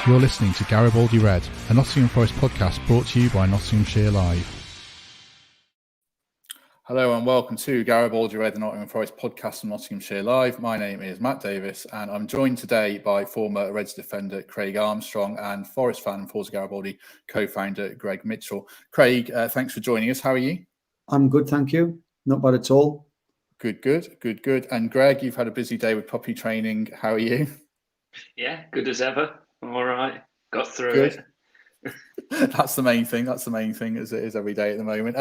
You're listening to Garibaldi Red, a Nottingham Forest podcast brought to you by Nottinghamshire Live. Hello and welcome to Garibaldi Red, the Nottingham Forest podcast from Nottinghamshire Live. My name is Matt Davies and I'm joined today by former Reds defender Craig Armstrong and Forest fan and Forza Garibaldi co-founder Greg Mitchell. Craig, thanks for joining us. How are you? I'm good, thank you. Not bad at all. Good. And Greg, you've had a busy day with puppy training. How are you? Yeah, good as ever. All right, got through Good. it. That's the main thing, as it is every day at the moment.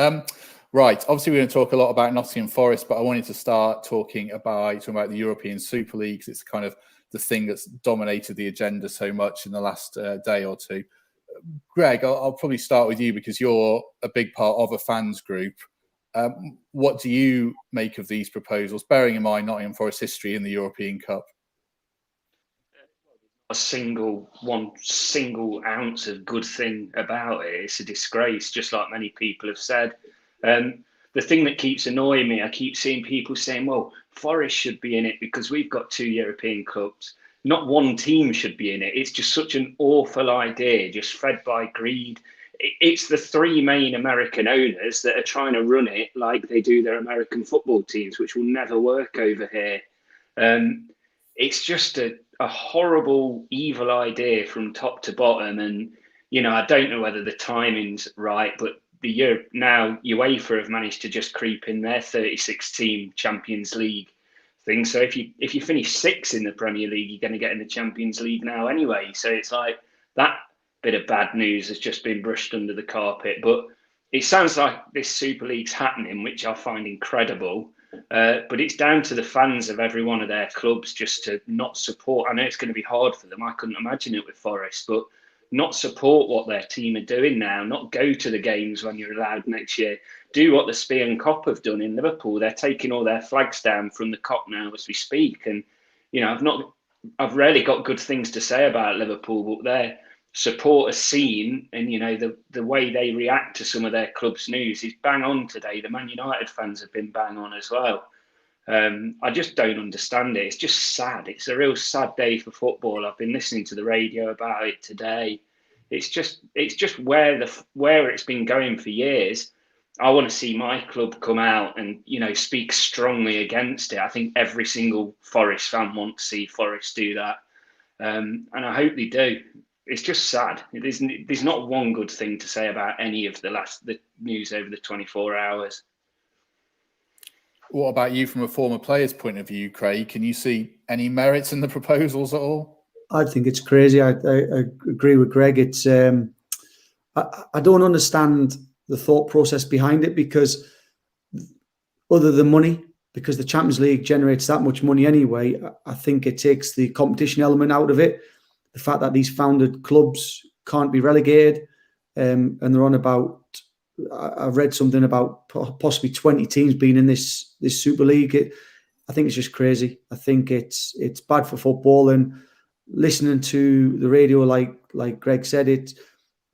Right, obviously we're going to talk a lot about Nottingham Forest, but I wanted to start talking about the European Super Leagues. It's kind of the thing that's dominated the agenda so much in the last day or two. Greg, I'll probably start with you because you're a big part of a fans group. What do you make of these proposals, bearing in mind Nottingham Forest history in the European Cup? One single ounce of good thing about it. It's a disgrace, just like many people have said. The thing that keeps annoying me, I keep seeing people saying, well, Forest should be in it because we've got 2 European clubs. Not one team should be in it. It's just such an awful idea, just fed by greed. It's the 3 main American owners that are trying to run it like they do their American football teams, which will never work over here. It's just a horrible, evil idea from top to bottom. And, I don't know whether the timing's right, but now UEFA have managed to just creep in their 36-team Champions League thing. So if you finish 6th in the Premier League, you're going to get in the Champions League now anyway. So it's like that bit of bad news has just been brushed under the carpet. But it sounds like this Super League's happening, which I find incredible. But it's down to the fans of every one of their clubs just to not support. I know it's going to be hard for them. I couldn't imagine it with Forest, but not support what their team are doing now, not go to the games when you're allowed next year. Do what the Spee and Cop have done in Liverpool. They're taking all their flags down from the Cop now as we speak. And, I've rarely got good things to say about Liverpool, but their supporter scene and, the way they react to some of their club's news is bang on today. The Man United fans have been bang on as well. I just don't understand it. It's just sad. It's a real sad day for football. I've been listening to the radio about it today. It's just where it's been going for years. I want to see my club come out and, speak strongly against it. I think every single Forest fan wants to see Forest do that. And I hope they do. It's just sad. There's not one good thing to say about any of the news over the 24 hours. What about you from a former player's point of view, Craig? Can you see any merits in the proposals at all? I think it's crazy. I agree with Greg. It's I don't understand the thought process behind it because other than money, because the Champions League generates that much money anyway, I think it takes the competition element out of it. The fact that these founded clubs can't be relegated and they're on about, I've read something about possibly 20 teams being in this Super League. I think it's just crazy. I think it's bad for football. And listening to the radio, like Greg said, and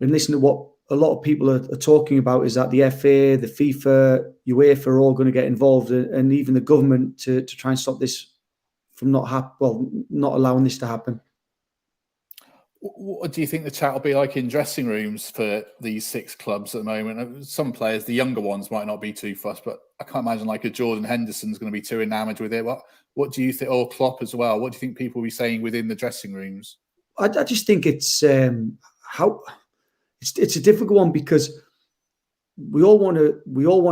listening to what a lot of people are talking about is that the FA, the FIFA, UEFA are all going to get involved, and even the government to try and stop this from not allowing this to happen. What do you think the chat will be like in dressing rooms for these 6 clubs at the moment? Some players, the younger ones, might not be too fussed, but I can't imagine like a Jordan Henderson's going to be too enamoured with it. What do you think, or Klopp as well? What do you think people will be saying within the dressing rooms? I just think it's a difficult one because we all want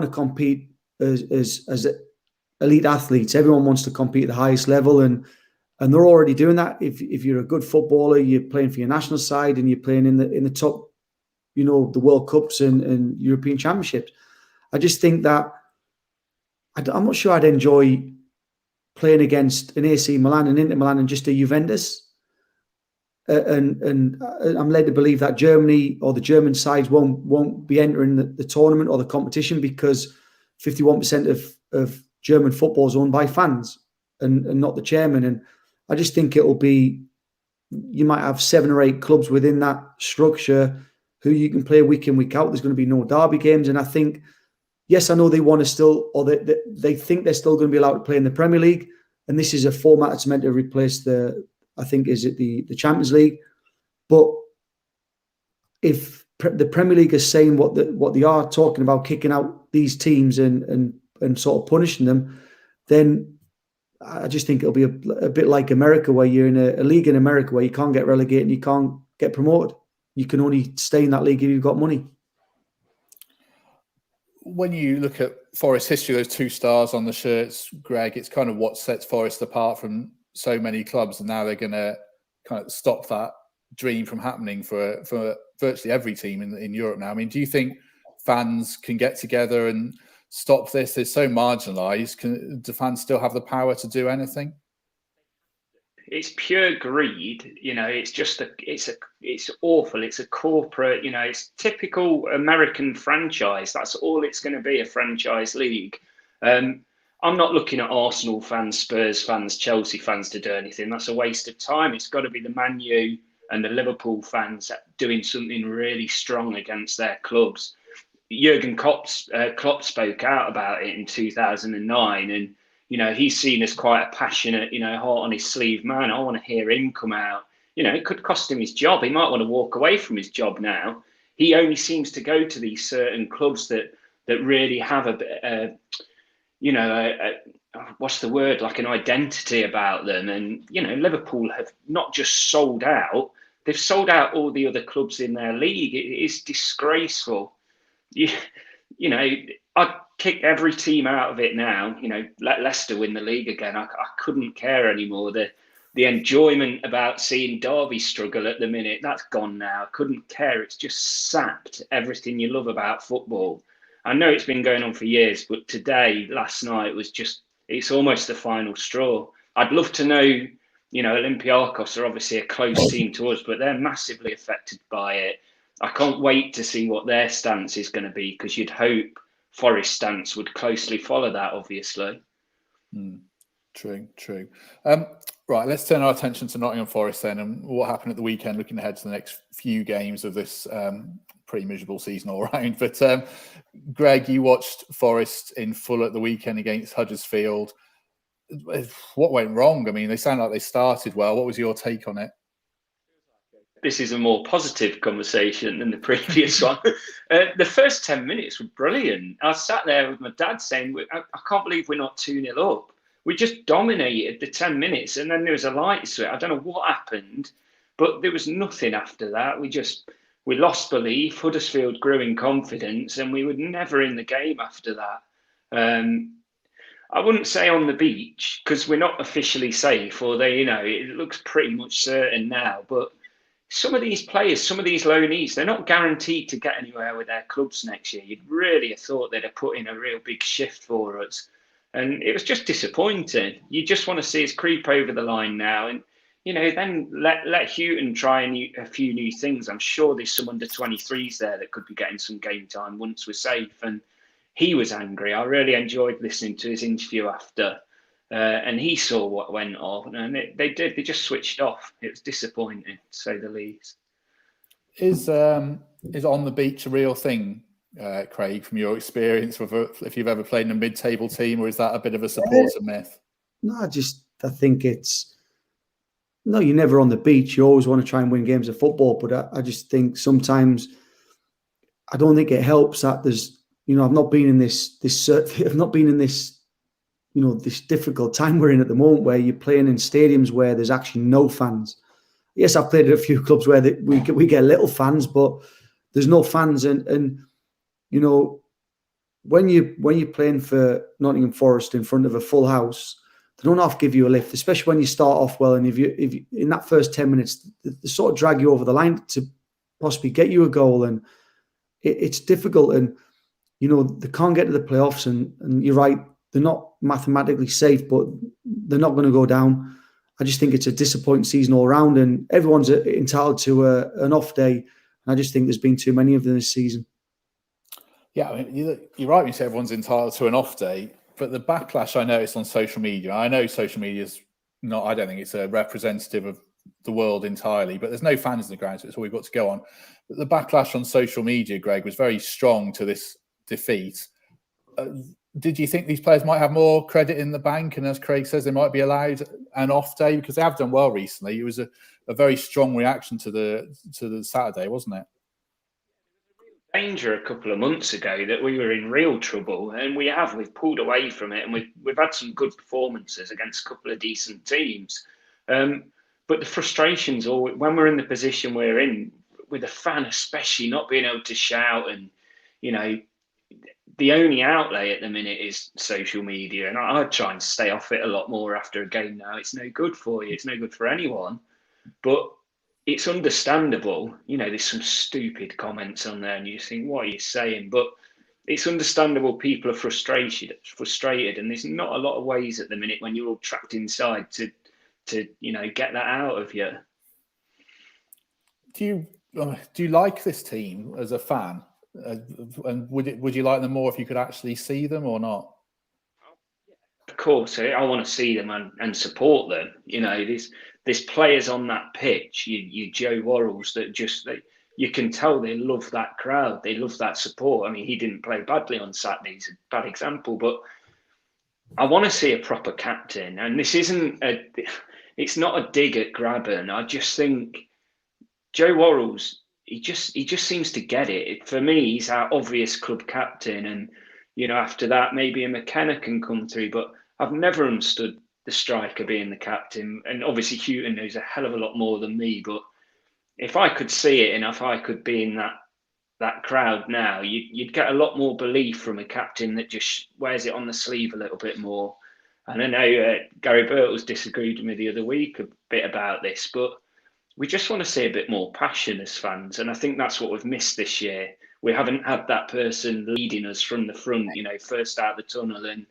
to compete as elite athletes. Everyone wants to compete at the highest level, and they're already doing that. If you're a good footballer, you're playing for your national side and you're playing in the top, the World Cups and European Championships. I just think that I'm not sure I'd enjoy playing against an AC Milan and Inter Milan and just a Juventus. And I'm led to believe that Germany or the German sides won't be entering the tournament or the competition because 51% of German football is owned by fans and not the chairman. And I just think you might have 7 or 8 clubs within that structure who you can play week in, week out. There's going to be no derby games. And I think, yes, I know they want to still, or they think they're still going to be allowed to play in the Premier League. And this is a format that's meant to replace the Champions League. But if the Premier League is saying what they are talking about, kicking out these teams and sort of punishing them, then I just think it'll be a bit like America, where you're in a league in America where you can't get relegated and you can't get promoted. You can only stay in that league if you've got money. When you look at Forest history, those 2 stars on the shirts, Greg, it's kind of what sets Forest apart from so many clubs, and now they're going to kind of stop that dream from happening for virtually every team in Europe now. I mean, do you think fans can get together and stop this? They're so marginalised. Do fans still have the power to do anything? It's pure greed, it's just it's awful. It's a corporate, it's typical American franchise. That's all it's going to be, a franchise league. I'm not looking at Arsenal fans, Spurs fans, Chelsea fans to do anything. That's a waste of time. It's got to be the Man U and the Liverpool fans doing something really strong against their clubs. Jurgen Klopp spoke out about it in 2009, and he's seen as quite a passionate, heart on his sleeve man. I want to hear him come out. It could cost him his job. He might want to walk away from his job now. He only seems to go to these certain clubs that really have what's the word, like an identity about them. And, Liverpool have not just sold out, they've sold out all the other clubs in their league. It is disgraceful. I'd kick every team out of it now. Let Leicester win the league again. I couldn't care anymore. The enjoyment about seeing Derby struggle at the minute, that's gone now. I couldn't care. It's just sapped everything you love about football. I know it's been going on for years, but last night was just, it's almost the final straw. I'd love to know, Olympiacos are obviously a close team to us, but they're massively affected by it. I can't wait to see what their stance is going to be, because you'd hope Forest stance would closely follow that, obviously. True. Right, let's turn our attention to Nottingham Forest then, and what happened at the weekend, looking ahead to the next few games of this pretty miserable season all round. But Greg, you watched Forest in full at the weekend against Huddersfield. What went wrong? I mean, they sound like they started well. What was your take on it? This is a more positive conversation than the previous one. The first 10 minutes were brilliant. I sat there with my dad saying, I can't believe we're not 2-0 up. We just dominated the 10 minutes, and then there was a light switch. I don't know what happened, but there was nothing after that. We lost belief. Huddersfield grew in confidence, and we were never in the game after that. I wouldn't say on the beach, because we're not officially safe, or it looks pretty much certain now, but some of these players, some of these loanees, they're not guaranteed to get anywhere with their clubs next year. You'd really have thought they'd have put in a real big shift for us. And it was just disappointing. You just want to see us creep over the line now. And, then let Houghton try a few new things. I'm sure there's some under-23s there that could be getting some game time once we're safe. And he was angry. I really enjoyed listening to his interview after. And he saw what went on, and they just switched off. It was disappointing, to say the least. Is on the beach a real thing, Craig, from your experience, if you've ever played in a mid-table team, or is that a bit of a supporter myth? No, I think no, you're never on the beach. You always want to try and win games of football, but I just think sometimes I don't think it helps that there's, I've not been in this this difficult time we're in at the moment, where you're playing in stadiums where there's actually no fans. Yes, I've played at a few clubs where we get little fans, but there's no fans. And when you're playing for Nottingham Forest in front of a full house, they don't have to give you a lift, especially when you start off well. And if you in that first 10 minutes, they sort of drag you over the line to possibly get you a goal, and it's difficult. And they can't get to the playoffs, and you're right. They're not mathematically safe, but they're not going to go down. I just think it's a disappointing season all around, and everyone's entitled to an off day. And I just think there's been too many of them this season. Yeah, I mean, you're right when you say everyone's entitled to an off day, but the backlash I noticed on social media, I know social media is not, I don't think it's a representative of the world entirely, but there's no fans in the ground, so it's all we've got to go on. But the backlash on social media, Greg, was very strong to this defeat. Did you think these players might have more credit in the bank, and as Craig says, they might be allowed an off day, because they have done well recently? It was a a very strong reaction to the Saturday, wasn't it? Danger a couple of months ago that we were in real trouble, and we've pulled away from it, and we've had some good performances against a couple of decent teams. But the frustrations, or when we're in the position we're in, with a fan especially not being able to shout, and the only outlet at the minute is social media, and I try and stay off it a lot more after a game now. It's no good for you. It's no good for anyone. But it's understandable. There's some stupid comments on there, and you think, what are you saying? But it's understandable people are frustrated, and there's not a lot of ways at the minute when you're all trapped inside to get that out of you. Do you like this team as a fan? And would you like them more if you could actually see them or not? Of course, I want to see them and support them. There's players on that pitch, you Joe Worrells, that you can tell they love that crowd. They love that support. I mean, he didn't play badly on Saturday. He's a bad example, but I want to see a proper captain. And this it's not a dig at Graben. I just think Joe Worrells, he just seems to get it. For me, he's our obvious club captain. And, after that, maybe a McKenna can come through. But I've never understood the striker being the captain. And obviously, Houghton knows a hell of a lot more than me. But if I could see it, and if I could be in that crowd now, you'd get a lot more belief from a captain that just wears it on the sleeve a little bit more. And I know Gary Birtles disagreed with me the other week a bit about this, but we just want to see a bit more passion as fans. And I think that's what we've missed this year. We haven't had that person leading us from the front, first out the tunnel. And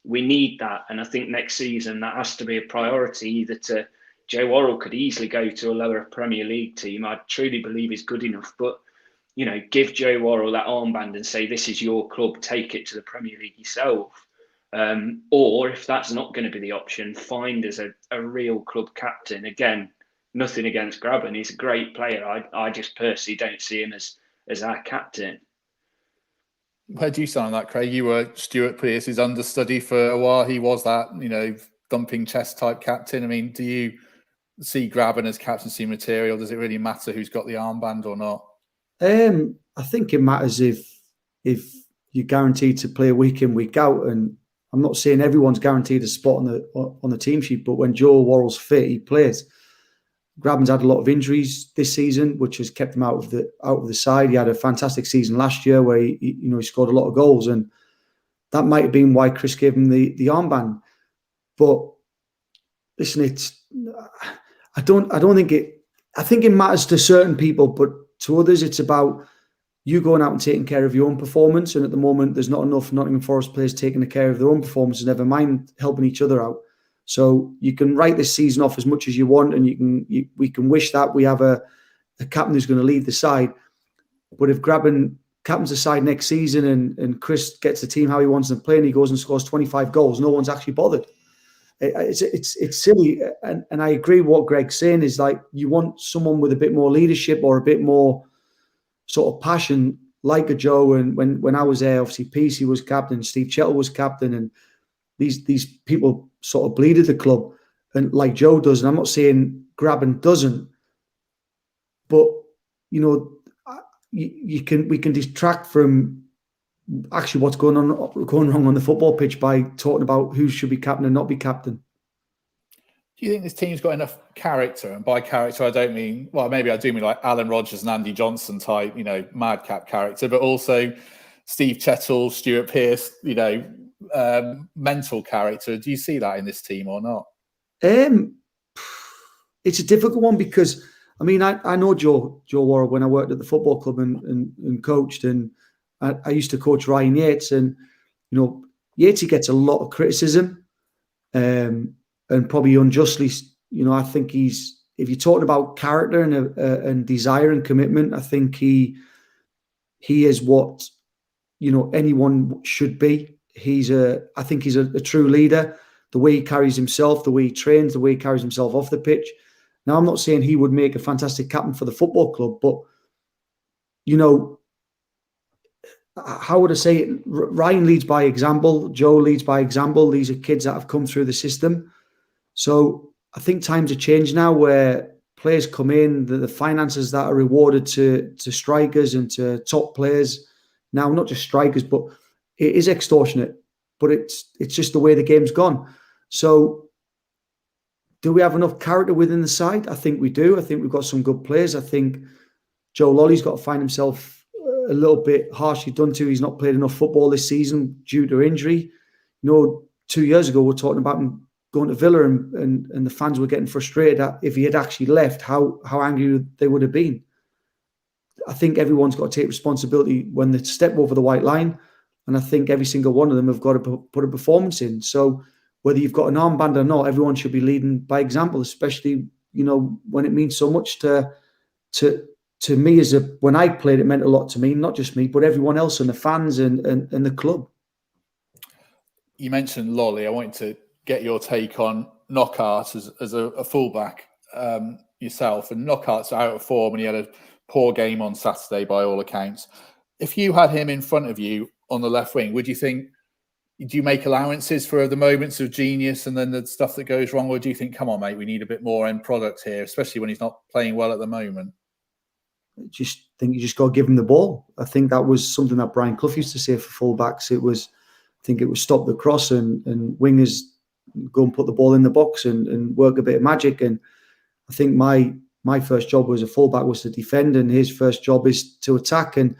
we need that. And I think next season that has to be a priority, either to Joe Worrell could easily go to a lower Premier League team. I truly believe he's good enough. But, give Joe Worrell that armband and say, this is your club, take it to the Premier League yourself. Or if that's not going to be the option, find us a real club captain. Again, nothing against Graben. He's a great player. I just personally don't see him as our captain. Where do you stand on that, Craig? You were Stuart Pearce's understudy for a while. He was that, thumping chest type captain. I mean, do you see Graben as captaincy material? Does it really matter who's got the armband or not? I think it matters if you're guaranteed to play week in, week out. And I'm not saying everyone's guaranteed a spot on the team sheet, but when Joe Worrell's fit, he plays. Graben's had a lot of injuries this season, which has kept him out of the side. He had a fantastic season last year where he scored a lot of goals, and that might have been why Chris gave him the armband. But listen, I think it matters to certain people, but to others, it's about you going out and taking care of your own performance. And at the moment, there's not enough Nottingham Forest players taking care of their own performances, never mind helping each other out. So you can write this season off as much as you want, and we can wish that we have a captain who's going to lead the side. But if Graben captains the side next season and Chris gets the team how he wants them to play and he goes and scores 25 goals, no one's actually bothered. It's silly. And I agree with what Greg's saying is like you want someone with a bit more leadership or a bit more sort of passion like a Joe. And when I was there, obviously PC was captain, Steve Chettle was captain, and these people sort of bleeded the club, and like Joe does. And I'm not saying Graben doesn't, but we can detract from actually what's going wrong on the football pitch by talking about who should be captain and not be captain. Do you think this team's got enough character? And by character, I don't mean, well, maybe I do mean like Alan Rodgers and Andy Johnson type, madcap character, but also Steve Chettle, Stuart Pearce, mental character. Do you see that in this team or not? It's a difficult one because I mean I know Joe Worrell when I worked at the football club and coached, and I used to coach Ryan Yates, and Yates, he gets a lot of criticism, and probably unjustly. I think if you're talking about character and desire and commitment, I think he is what anyone should be. I think he's a true leader. The way he carries himself, the way he trains, the way he carries himself off the pitch. Now, I'm not saying he would make a fantastic captain for the football club, but how would I say it? Ryan leads by example. Joe leads by example. These are kids that have come through the system. So I think times have changed now where players come in, the finances that are rewarded to strikers and to top players. Now, not just strikers, but it is extortionate. But it's just the way the game's gone. So, do we have enough character within the side? I think we do. I think we've got some good players. I think Joe Lolly's got to find himself a little bit harshly done to. He's not played enough football this season due to injury. 2 years ago, we're talking about him going to Villa and the fans were getting frustrated at if he had actually left, how angry they would have been. I think everyone's got to take responsibility when they step over the white line. And I think every single one of them have got to put a performance in. So whether you've got an armband or not, everyone should be leading by example, especially, when it means so much to me when I played, it meant a lot to me, not just me, but everyone else and the fans and the club. You mentioned Lolly. I wanted to get your take on Knockaert as a fullback yourself. And Knockaert's out of form and he had a poor game on Saturday by all accounts. If you had him in front of you on the left wing, do you make allowances for the moments of genius and then the stuff that goes wrong? Or do you think, come on, mate, we need a bit more end product here, especially when he's not playing well at the moment? I just think you just got to give him the ball. I think that was something that Brian Clough used to say for fullbacks. It was stop the cross and wingers go and put the ball in the box and work a bit of magic. And I think my first job as a fullback was to defend, and his first job is to attack. And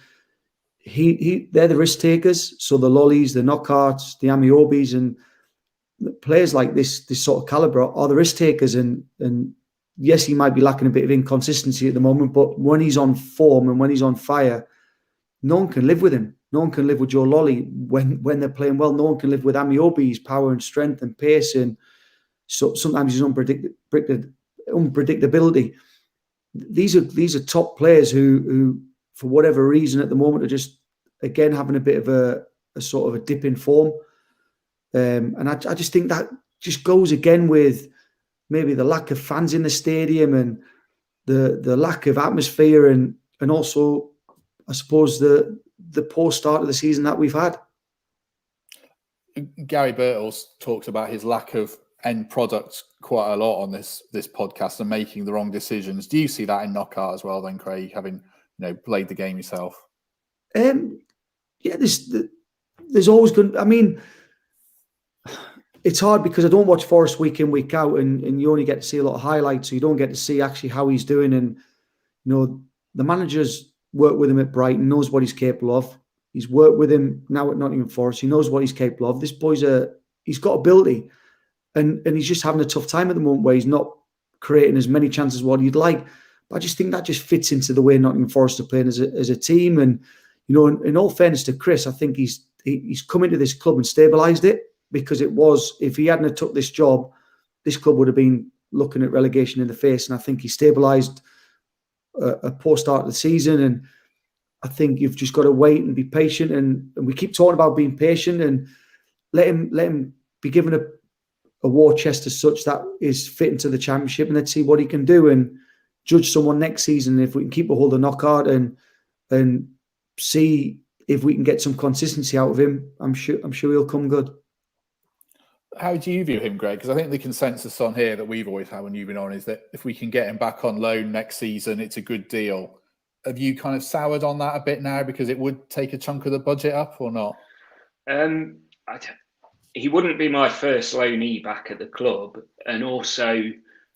they're the risk takers. So the Lollies, the Knockaerts, the Amiobis, and players like this sort of caliber are the risk takers. And yes, he might be lacking a bit of inconsistency at the moment, but when he's on form and when he's on fire, no one can live with him. No one can live with Joe Lolly when they're playing well. No one can live with Amiobi's power and strength and pace, and so sometimes his unpredictability. These are top players who for whatever reason at the moment are just again having a bit of a sort of a dip in form, and I just think that just goes again with maybe the lack of fans in the stadium and the lack of atmosphere and also I suppose the poor start of the season that we've had. Gary Birtles talks about his lack of end product quite a lot on this podcast and making the wrong decisions. Do you see that in Knockaert as well then, Craig, having played the game yourself? Yeah, there's always going. I mean, it's hard because I don't watch Forest week in, week out, and you only get to see a lot of highlights, so you don't get to see actually how he's doing. And the manager's worked with him at Brighton, knows what he's capable of. He's worked with him now at Nottingham Forest. He knows what he's capable of. This boy's he's got ability, and he's just having a tough time at the moment where he's not creating as many chances as what he'd like. But I just think that just fits into the way Nottingham Forest are playing as a team. And in all fairness to Chris, I think he's come into this club and stabilised it, because it was, if he hadn't have took this job, this club would have been looking at relegation in the face. And I think he stabilised a poor start of the season. And I think you've just got to wait and be patient. And we keep talking about being patient and let him be given a war chest as such that is fitting to the Championship, and let's see what he can do and judge someone next season. If we can keep a hold of Knockaert and see if we can get some consistency out of him, I'm sure he'll come good. How do you view him, Greg? Because I think the consensus on here that we've always had when you've been on is that if we can get him back on loan next season, it's a good deal. Have you kind of soured on that a bit now because it would take a chunk of the budget up, or not? He wouldn't be my first loanee back at the club, and also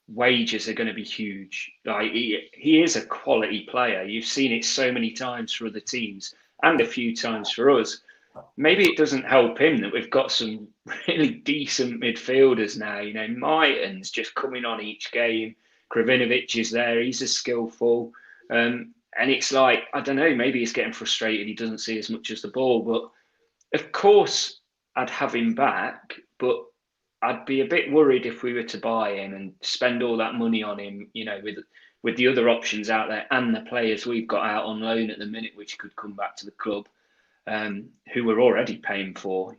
wages are going to be huge. Like he is a quality player. You've seen it so many times for other teams and a few times for us. Maybe it doesn't help him that we've got some really decent midfielders now. Mighton's just coming on each game. Kravinovic is there. He's as skillful. And it's like, I don't know, maybe he's getting frustrated. He doesn't see as much as the ball. But of course, I'd have him back. But I'd be a bit worried if we were to buy him and spend all that money on him, with the other options out there and the players we've got out on loan at the minute, which could come back to the club. Who we're already paying for,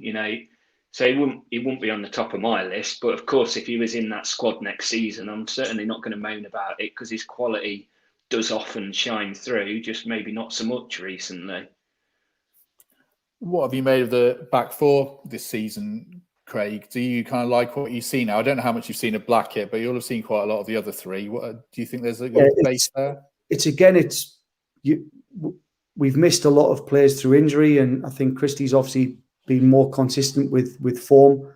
so he wouldn't be on the top of my list. But of course, if he was in that squad next season, I'm certainly not going to moan about it, because his quality does often shine through, just maybe not so much recently. What have you made of the back four this season, Craig, do you kind of like what you see now? I don't know how much you've seen of Blackett, but you'll have seen quite a lot of the other three. Do you think there's a good base there? We've missed a lot of players through injury, and I think Christie's obviously been more consistent with form.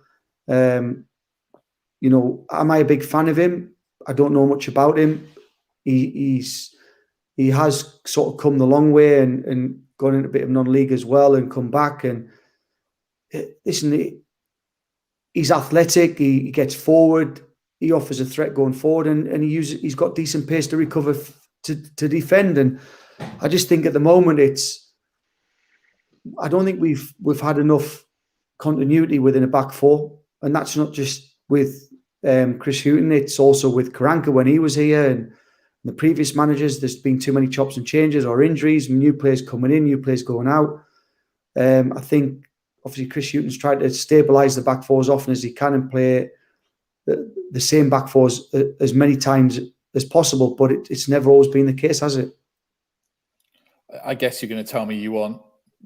Am I a big fan of him? I don't know much about him. He has sort of come the long way and gone into a bit of non-league as well and come back. And listen, he's athletic. He gets forward. He offers a threat going forward, and he's got decent pace to recover to defend. And I just think at the moment I don't think we've had enough continuity within a back four, and that's not just with Chris Hughton. It's also with Karanka when he was here and the previous managers. There's been too many chops and changes or injuries, new players coming in, new players going out. I think obviously Chris Hughton's tried to stabilise the back four as often as he can and play the same back fours as many times as possible, but it's never always been the case, has it? I guess you're going to tell me you want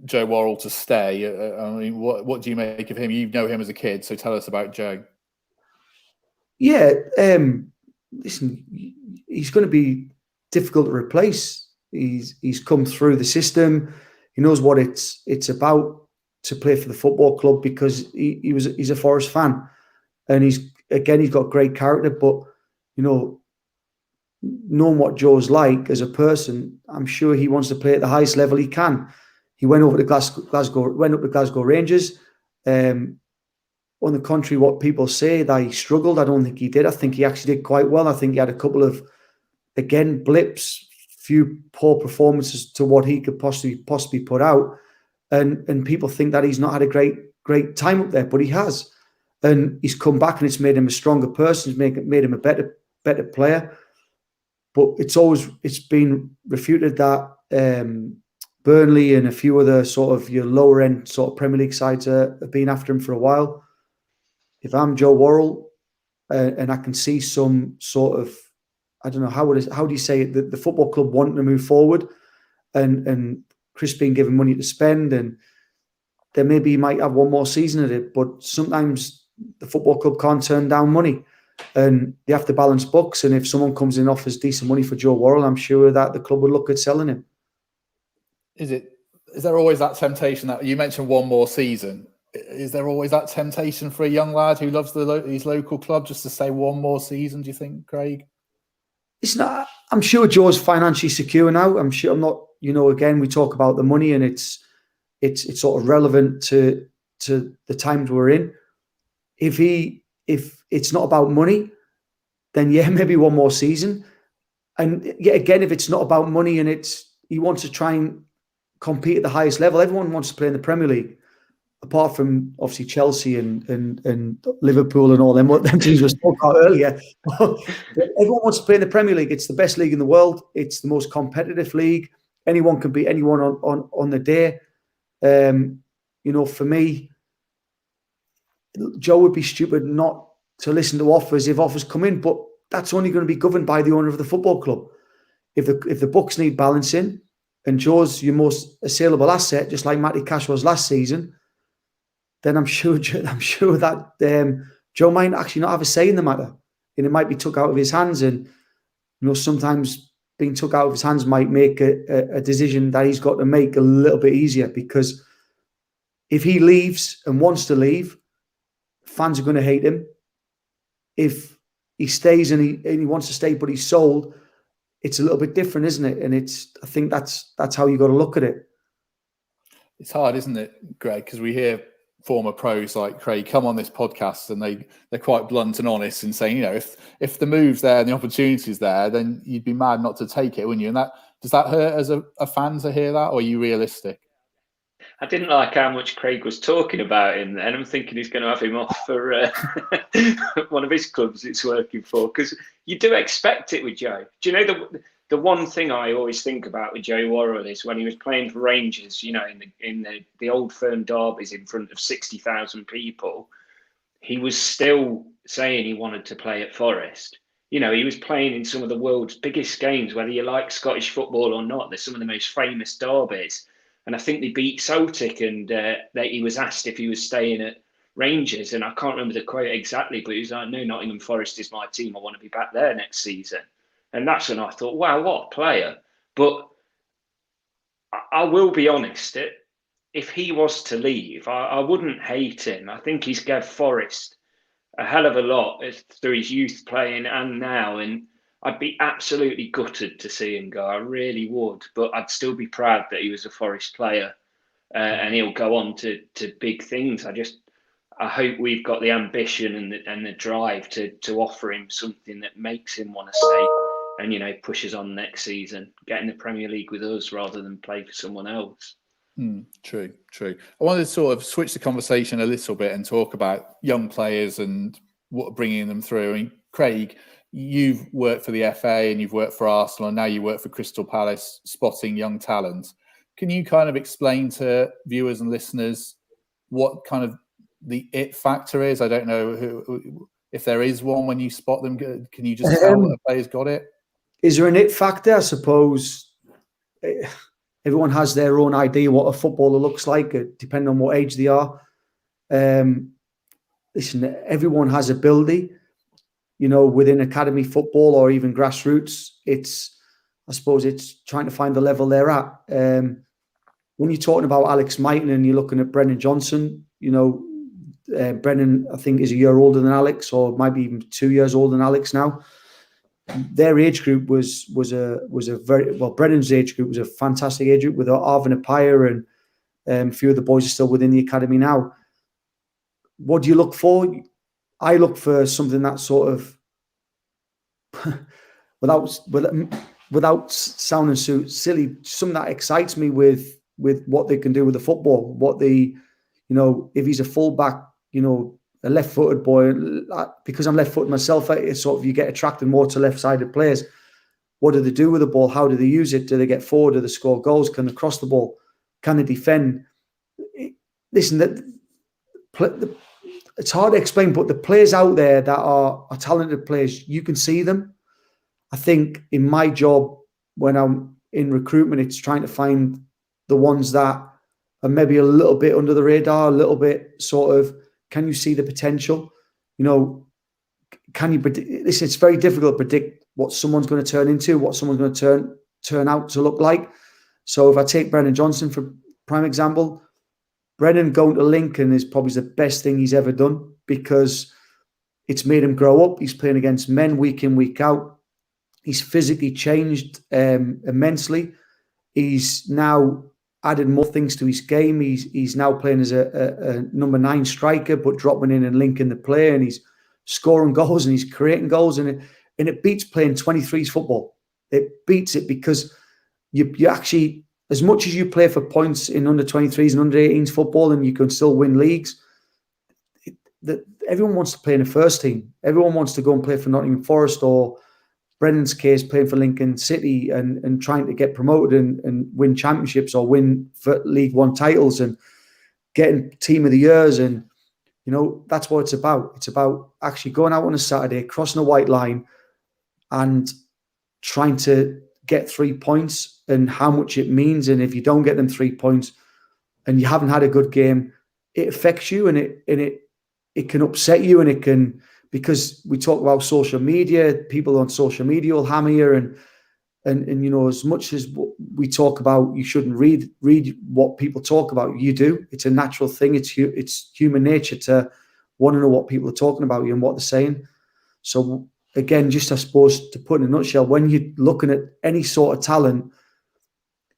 Joe Worrall to stay. I mean, what do you make of him? You know him as a kid, so tell us about Joe. Yeah, listen, he's going to be difficult to replace. He's come through the system. He knows what it's about to play for the football club because he's a Forest fan, and he's got great character. But knowing what Joe's like as a person, I'm sure he wants to play at the highest level he can. He went over to Glasgow Rangers. On the contrary, what people say that he struggled, I don't think he did. I think he actually did quite well. I think he had a couple of, again, blips, few poor performances to what he could possibly put out, and people think that he's not had a great time up there, but he has, and he's come back and it's made him a stronger person. It's made him a better player. But it's been refuted that Burnley and a few other sort of your lower end sort of Premier League sides have been after him for a while. If I'm Joe Worrall and I can see some sort of, I don't know, how do you say it, the football club wanting to move forward and Chris being given money to spend, and then maybe he might have one more season at it, but sometimes the football club can't turn down money and they have to balance books. And if someone comes in and offers decent money for Joe Worrall, I'm sure that the club would look at selling him. Is there always that temptation that you mentioned one more season? Is there always that temptation for a young lad who loves his local club just to stay one more season? Do you think, Craig? It's not. I'm sure Joe's financially secure now. I'm sure. I'm not. Again, we talk about the money, and it's sort of relevant to the times we're in. If it's not about money, then yeah, maybe one more season. And yeah, again, if it's not about money and he wants to try and compete at the highest level, everyone wants to play in the Premier League, apart from obviously Chelsea and Liverpool and all them teams we spoke about earlier. But everyone wants to play in the Premier League. It's the best league in the world. It's the most competitive league. Anyone can beat anyone on the day. For me, Joe would be stupid not to listen to offers if offers come in, but that's only going to be governed by the owner of the football club. If the books need balancing and Joe's your most assailable asset, just like Matty Cash was last season, then I'm sure that Joe might actually not have a say in the matter, and it might be took out of his hands. And sometimes being took out of his hands might make a decision that he's got to make a little bit easier, because if he leaves and wants to leave, fans are going to hate him. If he stays and he wants to stay but he's sold, it's a little bit different, isn't it? And I think that's how you got to look at it. It's hard, isn't it, Greg? Because we hear former pros like Craig come on this podcast and they're quite blunt and honest in saying, if the move's there and the opportunity's there, then you'd be mad not to take it, wouldn't you? And does that hurt as a fan to hear that, or are you realistic? I didn't like how much Craig was talking about him then. I'm thinking he's going to have him off for one of his clubs it's working for, because you do expect it with Joe. Do you know the one thing I always think about with Joe Worrall is when he was playing for Rangers, in the Old Firm derbies in front of 60,000 people, he was still saying he wanted to play at Forest. He was playing in some of the world's biggest games, whether you like Scottish football or not. They're some of the most famous derbies. And I think they beat Celtic, and that he was asked if he was staying at Rangers, and I can't remember the quote exactly, but he was like, "No, Nottingham Forest is my team. I want to be back there next season." And that's when I thought, wow, what a player. But I will be honest, if he was to leave, I wouldn't hate him. I think he's gave Forest a hell of a lot through his youth playing and now, and I'd be absolutely gutted to see him go. I really would, but I'd still be proud that he was a Forest player, and he'll go on to big things. I hope we've got the ambition and the drive to offer him something that makes him want to stay and pushes on next season, get in the Premier League with us rather than play for someone else. True. I wanted to sort of switch the conversation a little bit and talk about young players and what bringing them through. I mean, Craig, you've worked for the FA and you've worked for Arsenal, and now you work for Crystal Palace, spotting young talent. Can you kind of explain to viewers and listeners what kind of the it factor is? I don't know if there is one when you spot them. Can you just tell that a player's got it? Is there an it factor? I suppose everyone has their own idea what a footballer looks like, depending on what age they are. Listen, everyone has ability, within academy football or even grassroots. I suppose it's trying to find the level they're at. When you're talking about Alex Mighton and you're looking at Brennan Johnson, Brennan, I think, is a year older than Alex, or maybe even 2 years older than Alex now. Their age group was a very well. Brennan's age group was a fantastic age group with Arvin Appiah and a few of the boys are still within the academy now. What do you look for? I look for something that sort of, without sounding so silly, something that excites me with what they can do with the football. What if he's a fullback, a left-footed boy, because I'm left-footed myself, it's sort of you get attracted more to left-sided players. What do they do with the ball? How do they use it? Do they get forward? Do they score goals? Can they cross the ball? Can they defend? Listen, it's hard to explain, but the players out there that are talented players, you can see them. I think in my job, when I'm in recruitment, it's trying to find the ones that are maybe a little bit under the radar, a little bit sort of, can you see the potential? Can you predict? Listen, it's very difficult to predict what someone's going to turn into, what someone's going to turn out to look like. So if I take Brennan Johnson for prime example, Brennan going to Lincoln is probably the best thing he's ever done because it's made him grow up. He's playing against men week in, week out. He's physically changed immensely. He's now added more things to his game. He's now playing as a number 9 striker, but dropping in and linking the play, and he's scoring goals and he's creating goals, and it beats playing 23s football. It beats it because you actually, as much as you play for points in under 23s and under 18s football, and you can still win leagues, everyone wants to play in the first team. Everyone wants to go and play for Nottingham Forest, or Brennan's case, playing for Lincoln City and trying to get promoted and win championships or win for League One titles and getting team of the years. And, that's what it's about. It's about actually going out on a Saturday, crossing a white line and trying to get 3 points and how much it means. And if you don't get them 3 points and you haven't had a good game, it affects you and it can upset you, and it can, because we talk about social media, people on social media will hammer you, and as much as we talk about you shouldn't read what people talk about, you do. It's a natural thing. It's human nature to want to know what people are talking about you and what they're saying. So again, just I suppose to put in a nutshell, when you're looking at any sort of talent,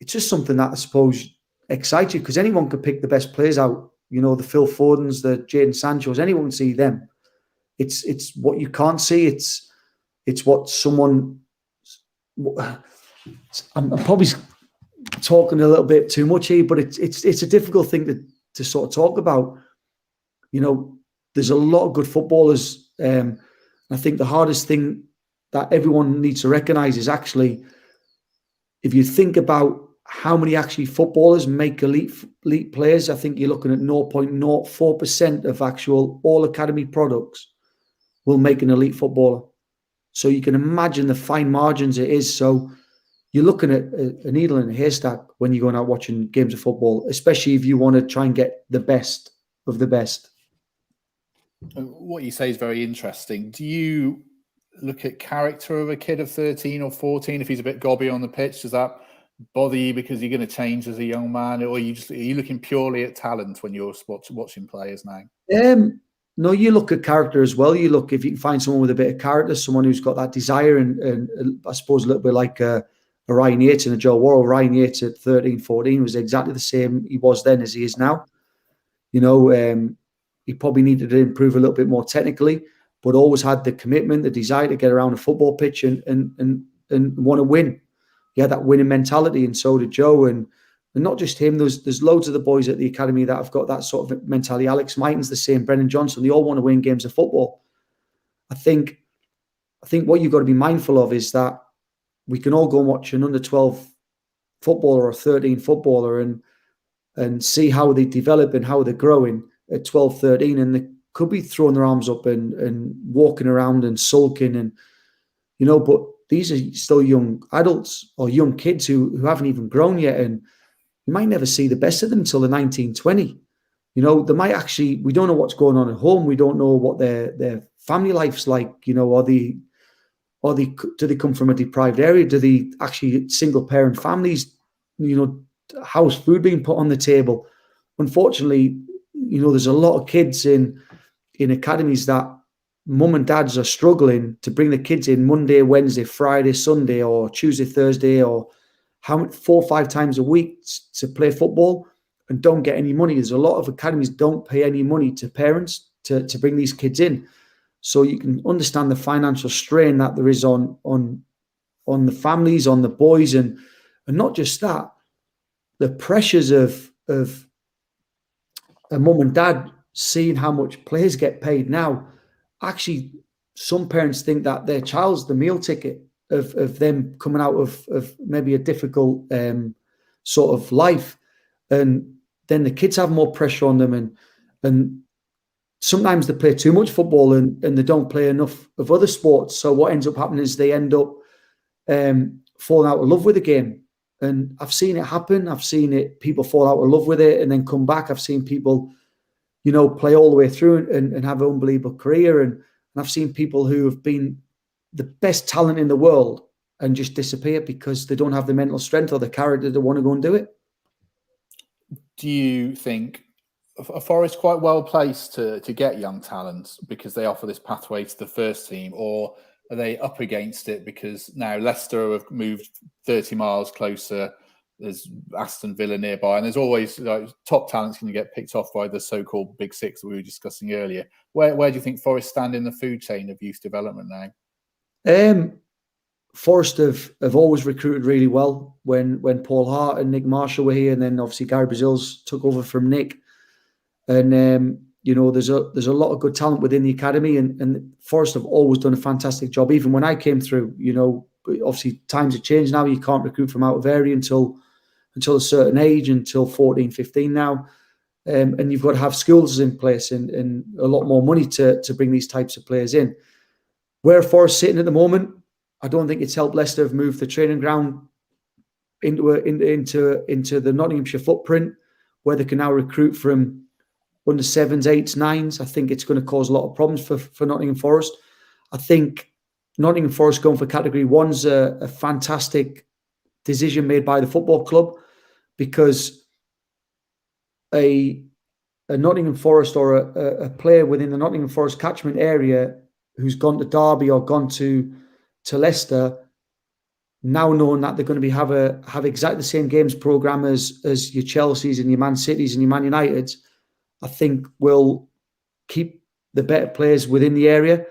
it's just something that I suppose excites you, because anyone can pick the best players out. The Phil Fodens, the Jadon Sanchos, anyone can see them. It's what you can't see. It's what someone. I'm probably talking a little bit too much here, but it's a difficult thing to sort of talk about. There's a lot of good footballers. I think the hardest thing that everyone needs to recognise is actually, if you think about how many actually footballers make elite players, I think you're looking at 0.04% of actual all academy products will make an elite footballer. So you can imagine the fine margins it is. So you're looking at a needle in a haystack when you're going out watching games of football, especially if you want to try and get the best of the best. What you say is very interesting. Do you look at character of a kid of 13 or 14? If he's a bit gobby on the pitch, does that bother you because you're going to change as a young man, or are you looking purely at talent when you're watching players now? No, you look at character as well. You look if you can find someone with a bit of character, someone who's got that desire, and I suppose a little bit like a Ryan Yates and a Joe Worrell. Ryan Yates at 13, 14 was exactly the same he was then as he is now. You know, he probably needed to improve a little bit more technically, but always had the commitment, the desire to get around a football pitch and want to win. He had that winning mentality, and so did Joe. And not just him. There's loads of the boys at the academy that have got that sort of mentality. Alex Mighton's the same. Brennan Johnson. They all want to win games of football. I think what you've got to be mindful of is that we can all go and watch an under 12 footballer or a 13 footballer and see how they develop and how they're growing at 12, 13, and they could be throwing their arms up and walking around and sulking, and but these are still young adults or young kids who haven't even grown yet, and you might never see the best of them until they're 19, 20. They might actually, we don't know what's going on at home. We don't know what their family life's like. Do they come from a deprived area? Do they actually single parent families? How's food being put on the table? Unfortunately, there's a lot of kids in academies that mum and dads are struggling to bring the kids in Monday, Wednesday, Friday, Sunday, or Tuesday, Thursday, or 4 or 5 times a week to play football and don't get any money. There's a lot of academies don't pay any money to parents to bring these kids in. So you can understand the financial strain that there is on the families, on the boys, and not just that, the pressures of a mum and dad seeing how much players get paid now. Actually, some parents think that their child's the meal ticket of them coming out of maybe a difficult sort of life, and then the kids have more pressure on them, and sometimes they play too much football and they don't play enough of other sports. So what ends up happening is they end up falling out of love with the game. And I've seen it happen. I've seen it, people fall out of love with it and then come back. I've seen people, play all the way through and have an unbelievable career. And I've seen people who have been the best talent in the world and just disappear because they don't have the mental strength or the character to want to go and do it. Do you think Forest quite well placed to get young talents because they offer this pathway to the first team, or are they up against it because now Leicester have moved 30 miles closer? There's Aston Villa nearby, and there's always top talents going to get picked off by the so-called Big Six that we were discussing earlier. Where do you think Forest stand in the food chain of youth development now? Forest have always recruited really well. When Paul Hart and Nick Marshall were here, and then obviously Gary Brazils took over from Nick. And there's a lot of good talent within the academy, and Forest have always done a fantastic job. Even when I came through, obviously times have changed now. You can't recruit from out of area until a certain age, until 14, 15 now. And you've got to have schools in place and a lot more money to bring these types of players in. Where Forest sitting at the moment, I don't think it's helped Leicester have moved the training ground into the Nottinghamshire footprint, where they can now recruit from under 7s, 8s, 9s. I think it's going to cause a lot of problems for Nottingham Forest. I think Nottingham Forest going for Category 1's a fantastic decision made by the football club, because a Nottingham Forest or a player within the Nottingham Forest catchment area who's gone to Derby or gone to Leicester, now knowing that they're going to have exactly the same games programme as your Chelseas and your Man Cities and your Man Uniteds, I think will keep the better players within the area.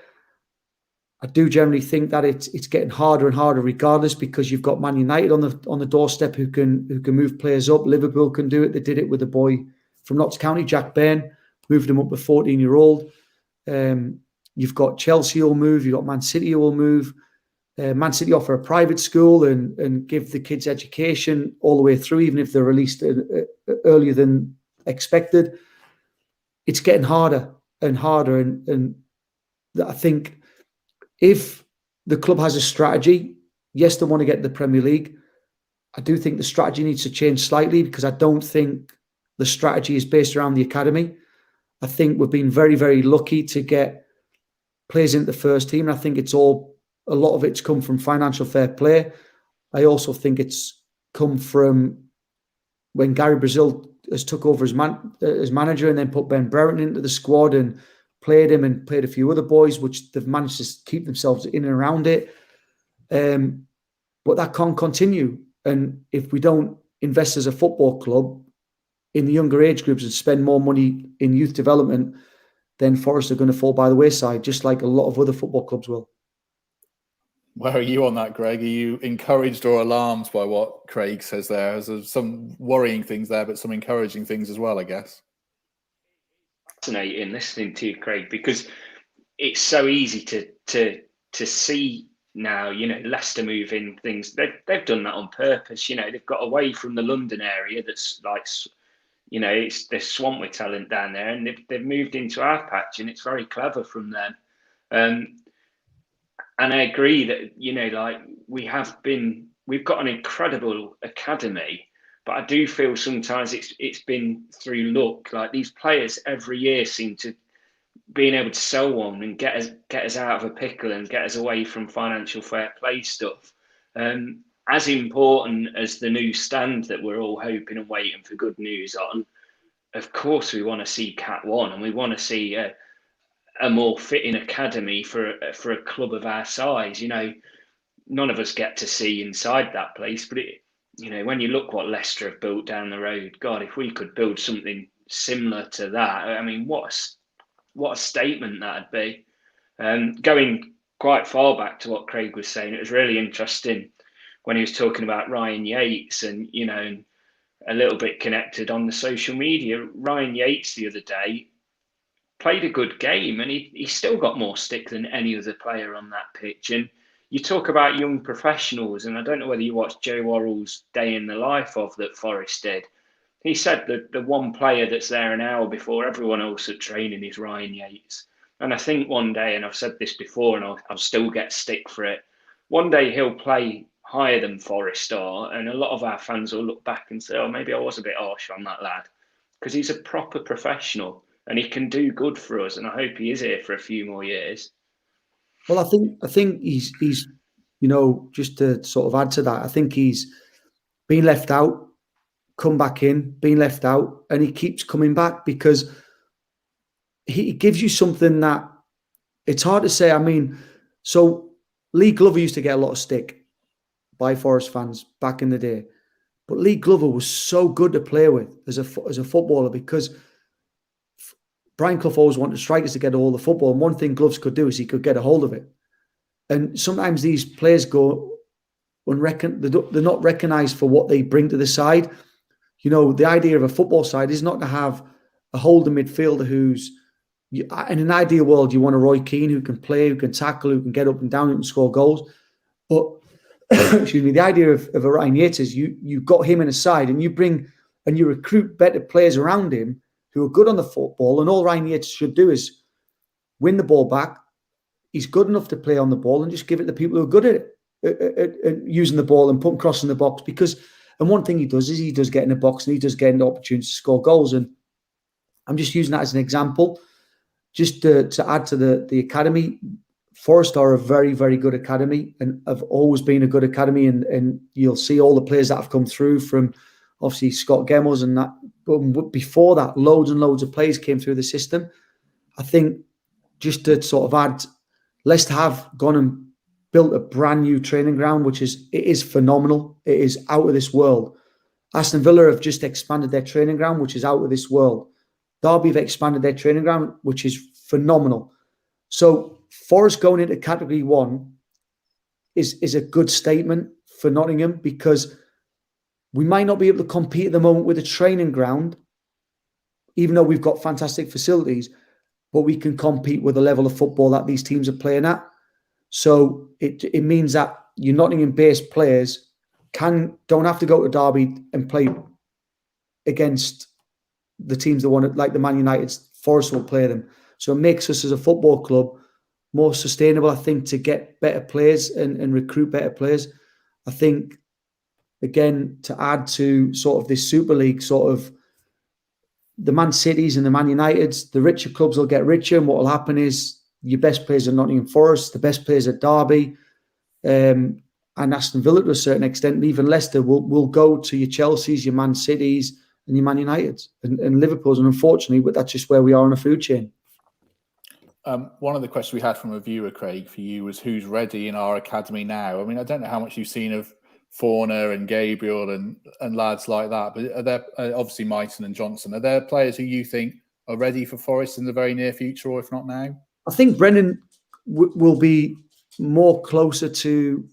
I do generally think that it's getting harder and harder regardless, because you've got Man United on the doorstep who can move players up. Liverpool can do it. They did it with a boy from Notts County, Jack Bairn, moved him up to 14-year-old. You've got Chelsea who will move. You've got Man City who will move. Man City offer a private school and give the kids education all the way through, even if they're released earlier than expected. It's getting harder and harder. And I think if the club has a strategy, yes, they want to get to the Premier League. I do think the strategy needs to change slightly, because I don't think the strategy is based around the academy. I think we've been very, very lucky to get players into the first team. And I think a lot of it's come from financial fair play. I also think it's come from when Gary Brazil has took over as manager and then put Ben Brereton into the squad and played him and played a few other boys, which they've managed to keep themselves in and around it. But that can't continue. And if we don't invest as a football club in the younger age groups and spend more money in youth development, then Forest are going to fall by the wayside, just like a lot of other football clubs will. Where are you on that, Greg? Are you encouraged or alarmed by what Craig says there? There's some worrying things there, but some encouraging things as well, I guess. Fascinating listening to you, Craig, because it's so easy to see now. Leicester moving things. They've done that on purpose. They've got away from the London area that's like, it's they're swamped with talent down there, and they've moved into our patch, and it's very clever from them. And I agree that, we've got an incredible academy, but I do feel sometimes it's been through luck. Like, these players every year seem to being able to sell one and get us out of a pickle and get us away from financial fair play stuff. As important as the new stand that we're all hoping and waiting for good news on, of course we want to see Cat 1, and we want to see a more fitting academy for a club of our size. None of us get to see inside that place, but when you look what Leicester have built down the road, God, if we could build something similar to that, I mean, what a statement that'd be. Going quite far back to what Craig was saying, it was really interesting when he was talking about Ryan Yates and a little bit connected on the social media. Ryan Yates the other day played a good game, and he still got more stick than any other player on that pitch. And you talk about young professionals, and I don't know whether you watched Joe Worrell's Day in the Life of that Forest did. He said that the one player that's there an hour before everyone else at training is Ryan Yates. And I think one day, and I've said this before, and I'll still get stick for it, one day he'll play higher than Forest are, and a lot of our fans will look back and say, oh, maybe I was a bit harsh on that lad, because he's a proper professional and he can do good for us, and I hope he is here for a few more years. Well, I think he's just to sort of add to that, I think he's been left out, come back in, been left out, and he keeps coming back because he gives you something that it's hard to say. I mean, so Lee Glover used to get a lot of stick by Forest fans back in the day, but Lee Glover was so good to play with as a footballer, because Brian Clough always wanted strikers to get a hold of football, and one thing Gloves could do is he could get a hold of it. And sometimes these players go they're not recognised for what they bring to the side. The idea of a football side is not to have a holding midfielder who's, in an ideal world, you want a Roy Keane who can play, who can tackle, who can get up and down, who can score goals. But excuse me, the idea of a Ryan Yates is you've got him in a side, and you recruit better players around him who are good on the football, and all Ryan Yates should do is win the ball back. He's good enough to play on the ball, and just give it to people who are good at using the ball and putting cross in the box. And one thing he does is he does get in the box, and he does get an opportunity to score goals. And I'm just using that as an example, just to add to the academy. Forest are a very, very good academy, and have always been a good academy. And you'll see all the players that have come through, from obviously Scott Gemmels and that. But before that, loads and loads of players came through the system. I think, just to sort of add, Leicester have gone and built a brand new training ground, which is phenomenal. It is out of this world. Aston Villa have just expanded their training ground, which is out of this world. Derby have expanded their training ground, which is phenomenal. So Forest going into Category 1 is a good statement for Nottingham, because we might not be able to compete at the moment with a training ground, even though we've got fantastic facilities, but we can compete with the level of football that these teams are playing at. So it means that your Nottingham-based players don't have to go to Derby and play against the teams that want it, like the Man United. Forest will play them. So it makes us as a football club more sustainable, I think, to get better players and recruit better players. I think, again, to add to sort of this Super League sort of the Man Cities and the Man Uniteds, the richer clubs will get richer, and what will happen is your best players are Nottingham Forest, the best players at Derby, and Aston Villa to a certain extent, and even Leicester will go to your Chelseas, your Man Cities, and your Man Uniteds and Liverpool's. And unfortunately, but that's just where we are on a food chain. One of the questions we had from a viewer, Craig, for you was who's ready in our academy now? I mean, I don't know how much you've seen of Forner and Gabriel and lads like that, but are there obviously Mighton and Johnson? Are there players who you think are ready for Forest in the very near future, or if not now? I think Brendan will be more closer to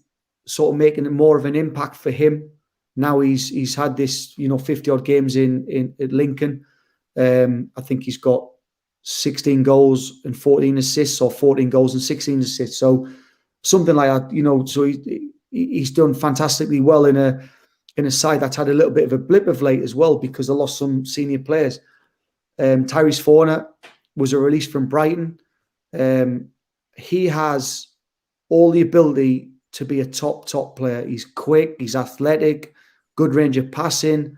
sort of making more of an impact for him. Now he's had this, 50 odd games in at Lincoln. I think he's got 16 goals and 14 assists, or 14 goals and 16 assists. So something like that, so he's done fantastically well in a side that's had a little bit of a blip of late as well, because they lost some senior players. Tyrese Forner was a release from Brighton. He has all the ability to be a top player. He's quick, he's athletic, good range of passing,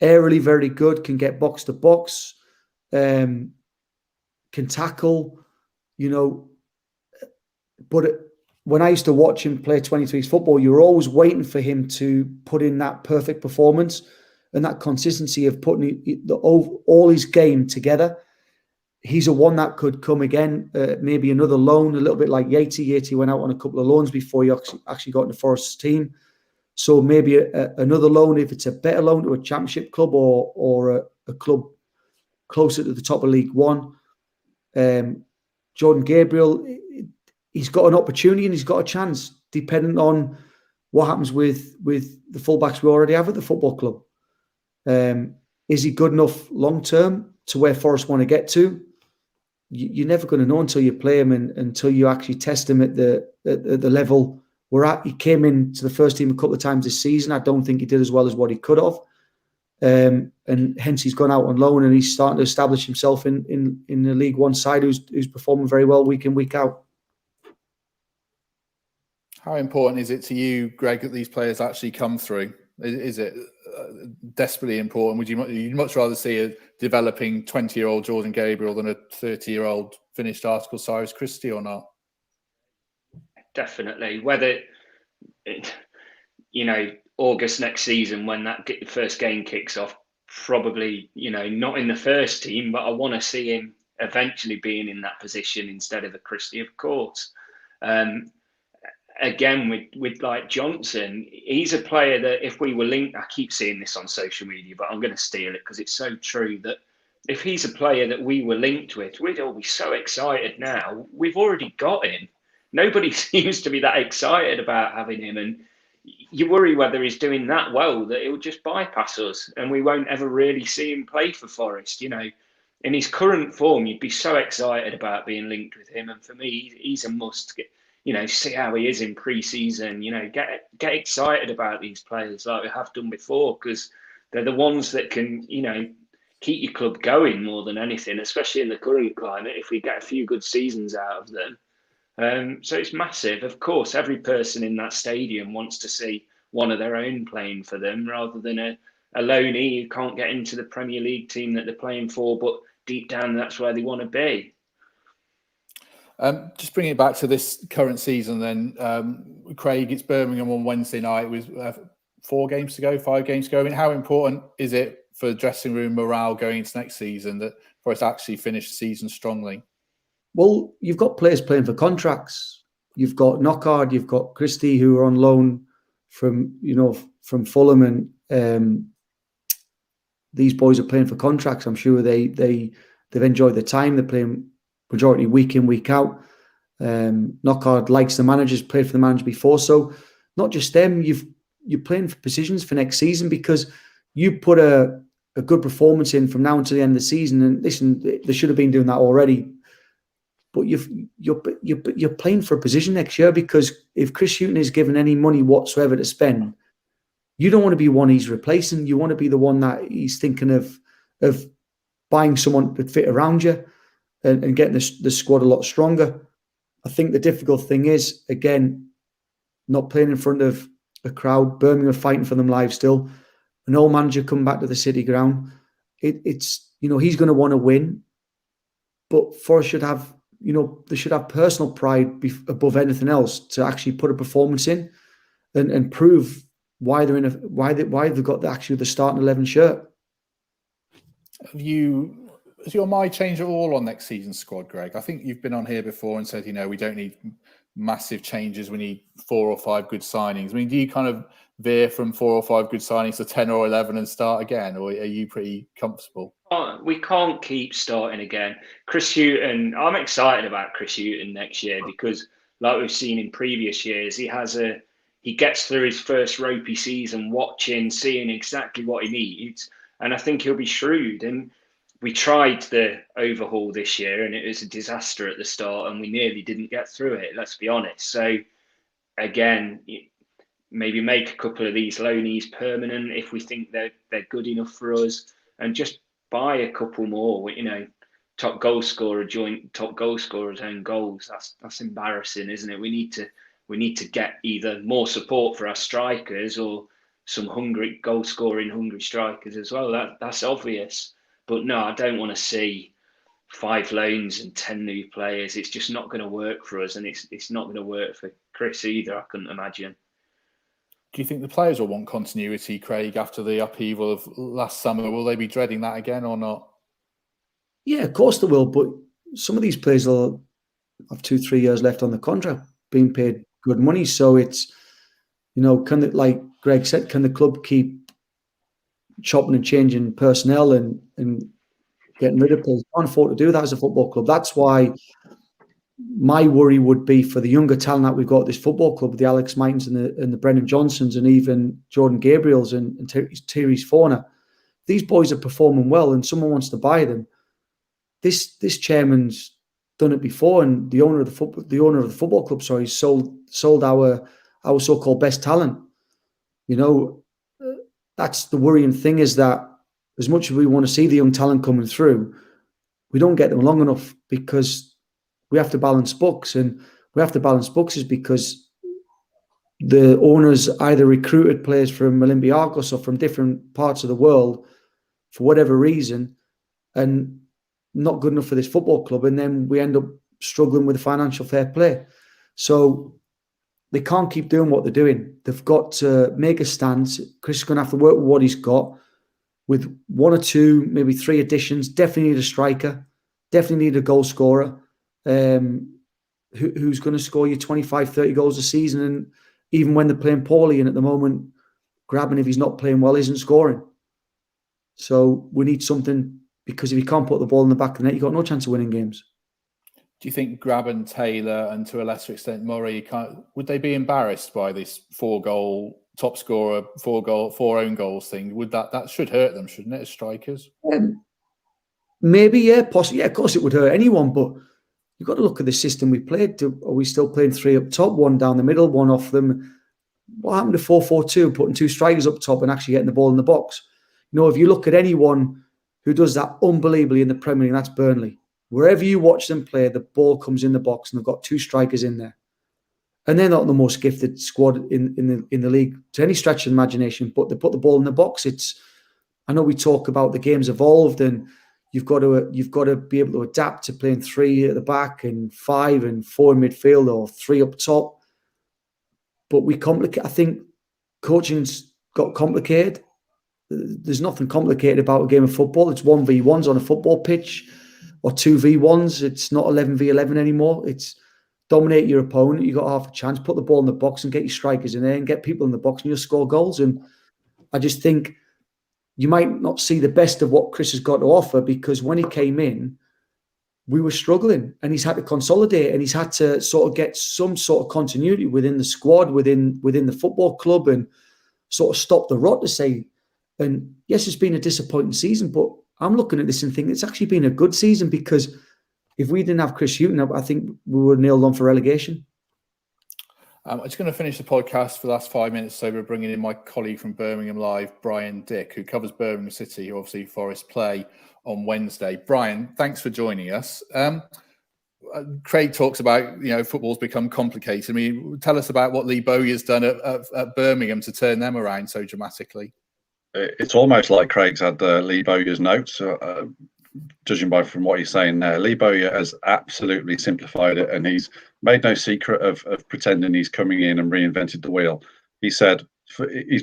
aerially very good, can get box to box, can tackle, but when I used to watch him play 23s football, you were always waiting for him to put in that perfect performance and that consistency of putting all his game together. He's a one that could come again, maybe another loan, a little bit like Yatey. Yatey went out on a couple of loans before he actually got in the Forest's team. So maybe another loan, if it's a better loan to a championship club or a club closer to the top of League One. Jordan Gabriel, he's got an opportunity and he's got a chance, depending on what happens with the fullbacks we already have at the football club. Is he good enough long term to where Forest want to get to? You're never going to know until you play him and until you actually test him at the level we're at. He came into the first team a couple of times this season. I don't think he did as well as what he could have. And hence he's gone out on loan and he's starting to establish himself in the League One side who's performing very well week in, week out. How important is it to you, Greg, that these players actually come through? Is it desperately important? Would you much rather see a developing 20-year-old Jordan Gabriel than a 30-year-old finished article Cyrus Christie or not? Definitely. Whether, August next season when that first game kicks off, probably, not in the first team, but I want to see him eventually being in that position instead of a Christie, of course. Again, with like Johnson, he's a player that if we were linked, I keep seeing this on social media, but I'm going to steal it because it's so true, that if he's a player that we were linked with, we'd all be so excited now. We've already got him. Nobody seems to be that excited about having him. And you worry whether he's doing that well, that he'll just bypass us and we won't ever really see him play for Forest. In his current form, you'd be so excited about being linked with him. And for me, he's a must. See how he is in pre-season, get excited about these players like we have done before, because they're the ones that can, keep your club going more than anything, especially in the current climate, if we get a few good seasons out of them. So it's massive. Of course, every person in that stadium wants to see one of their own playing for them rather than a loanee who can't get into the Premier League team that they're playing for, but deep down, that's where they want to be. Just bringing it back to this current season then, Craig, it's Birmingham on Wednesday night with 5 games to go. I mean, how important is it for dressing room morale going into next season that Forest actually finish the season strongly? Well, you've got players playing for contracts. You've got Knockard, you've got Christie, who are on loan from Fulham, and these boys are playing for contracts. I'm sure they've enjoyed the time. They're playing majority week in, week out. Knockard likes the managers, played for the manager before. So not just them, you're playing for positions for next season because you put a good performance in from now until the end of the season. And listen, they should have been doing that already. But you're playing for a position next year, because if Chris Hughton is given any money whatsoever to spend, you don't want to be one he's replacing. You want to be the one that he's thinking of buying someone to fit around you. And getting the squad a lot stronger. I think the difficult thing is, again, not playing in front of a crowd. Birmingham are fighting for them live still. An old manager coming back to the City ground. It's he's going to want to win, but Forest should have, they should have personal pride above anything else to actually put a performance in and prove why they're why they've got the starting 11 shirt. Has your mind changed at all on next season's squad, Greg? I think you've been on here before and said, we don't need massive changes. We need 4 or 5 good signings. I mean, do you kind of veer from 4 or 5 good signings to 10 or 11 and start again, or are you pretty comfortable? We can't keep starting again. Chris Hughton, I'm excited about Chris Hughton next year because, like we've seen in previous years, he gets through his first ropey season seeing exactly what he needs, and I think he'll be shrewd. And we tried the overhaul this year and it was a disaster at the start and we nearly didn't get through it, let's be honest. So again, maybe make a couple of these loanees permanent if we think they're good enough for us, and just buy a couple more, top goal scorer's own goals. That's embarrassing, isn't it? We need to get either more support for our strikers or some hungry strikers as well. That's obvious. But no, I don't want to see 5 loans and 10 new players. It's just not going to work for us, and it's not going to work for Chris either, I couldn't imagine. Do you think the players will want continuity, Craig, after the upheaval of last summer? Will they be dreading that again or not? Yeah, of course they will, but some of these players will have 2-3 years left on the contract, being paid good money. So it's, like Greg said, can the club keep chopping and changing personnel and getting rid of players? Can't afford to do that as a football club. That's why my worry would be for the younger talent that we've got at this football club, the Alex Martins and the Brendan Johnsons and even Jordan Gabriels and Therese Forner. These boys are performing well and someone wants to buy them. This chairman's done it before, and the owner of the football club, sold our so-called best talent. That's the worrying thing, is that as much as we want to see the young talent coming through, we don't get them long enough because we have to balance books, and we have to balance books is because the owners either recruited players from Olympiacos or from different parts of the world for whatever reason, and not good enough for this football club, and then we end up struggling with the financial fair play. So they can't keep doing what they're doing. They've got to make a stance. Chris is going to have to work with what he's got, with 1 or 2, maybe 3 additions. Definitely need a striker. Definitely need a goal scorer who's going to score you 25, 30 goals a season. And even when they're playing poorly, and at the moment, Graben, if he's not playing well, isn't scoring. So we need something, because if you can't put the ball in the back of the net, you've got no chance of winning games. Do you think Graben, Taylor, and to a lesser extent Murray, would they be embarrassed by this 4-goal top scorer, 4 own goals thing? Would that should hurt them, shouldn't it, as strikers? Maybe, yeah, possibly. Yeah, of course it would hurt anyone, but you've got to look at the system we played. Are we still playing 3 up top, 1 down the middle, 1 off them? What happened to 4-4-2, putting 2 strikers up top and actually getting the ball in the box? If you look at anyone who does that unbelievably in the Premier League, that's Burnley. Wherever you watch them play, the ball comes in the box and they've got 2 strikers in there. And they're not the most gifted squad in the league to any stretch of the imagination, but they put the ball in the box. I know we talk about the game's evolved and you've got to be able to adapt to playing 3 at the back and 5 and 4 in midfield or 3 up top. But I think coaching's got complicated. There's nothing complicated about a game of football. It's 1v1s on a football pitch or 2v1s. It's not 11v11 anymore. It's dominate your opponent. You got half a chance, put the ball in the box and get your strikers in there and get people in the box and you'll score goals. And I just think you might not see the best of what Chris has got to offer, because when he came in, we were struggling and he's had to consolidate and he's had to sort of get some sort of continuity within the squad, within the football club, and sort of stop the rot, to say. And yes, it's been a disappointing season, but I'm looking at this and thinking it's actually been a good season, because if we didn't have Chris Hughton, I think we were nailed on for relegation. I'm just going to finish the podcast for the last 5 minutes. So we're bringing in my colleague from Birmingham Live, Brian Dick, who covers Birmingham City, who obviously Forest play on Wednesday. Brian, thanks for joining us. Craig talks about, football's become complicated. I mean, tell us about what Lee Bowyer's done at Birmingham to turn them around so dramatically. it's almost like Craig's had Lee Bowyer's notes. Judging from what he's saying there, Lee Bowyer has absolutely simplified it, and he's made no secret of pretending he's coming in and reinvented the wheel. He's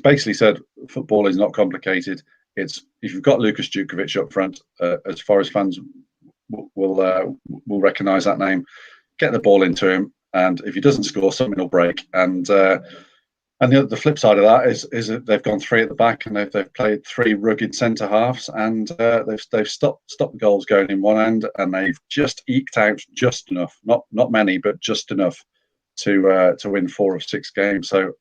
basically said football is not complicated. It's if you've got Lukas Djukovic up front, as Forest fans will recognise that name, get the ball into him, and if he doesn't score, something will break. And the flip side of that is that they've gone 3 at the back, and they've played 3 rugged centre halves, and they've stopped the goals going in one end, and they've just eked out just enough, not many, but just enough to win 4 of 6 games. So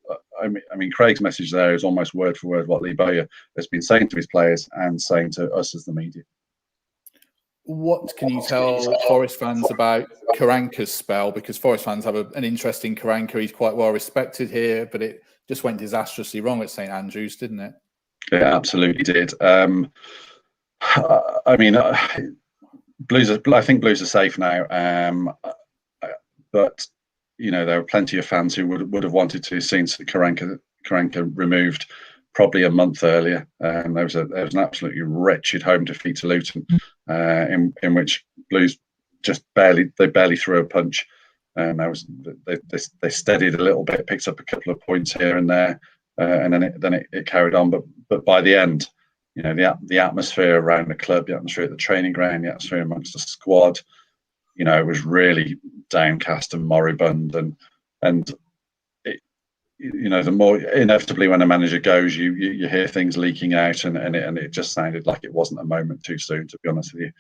I mean, Craig's message there is almost word for word what Lee Bowyer has been saying to his players and saying to us as the media. What can you tell Forest fans about Karanka's spell? Because Forest fans have an interesting Karanka. He's quite well respected here, but it just went disastrously wrong at St Andrews, didn't it? It absolutely did. I mean, Blues. I think Blues are safe now. But you know, there were plenty of fans who would have wanted to have seen Karanka removed probably a month earlier. There was an absolutely wretched home defeat to Luton, in which Blues just barely threw a punch. They steadied a little bit, picked up a couple of points here and there, and then it carried on. But by the end, you know, the atmosphere around the club, the atmosphere at the training ground, the atmosphere amongst the squad, you know, it was really downcast and moribund, and it, you know, the more inevitably when a manager goes, you hear things leaking out, and it just sounded like it wasn't a moment too soon, to be honest with you.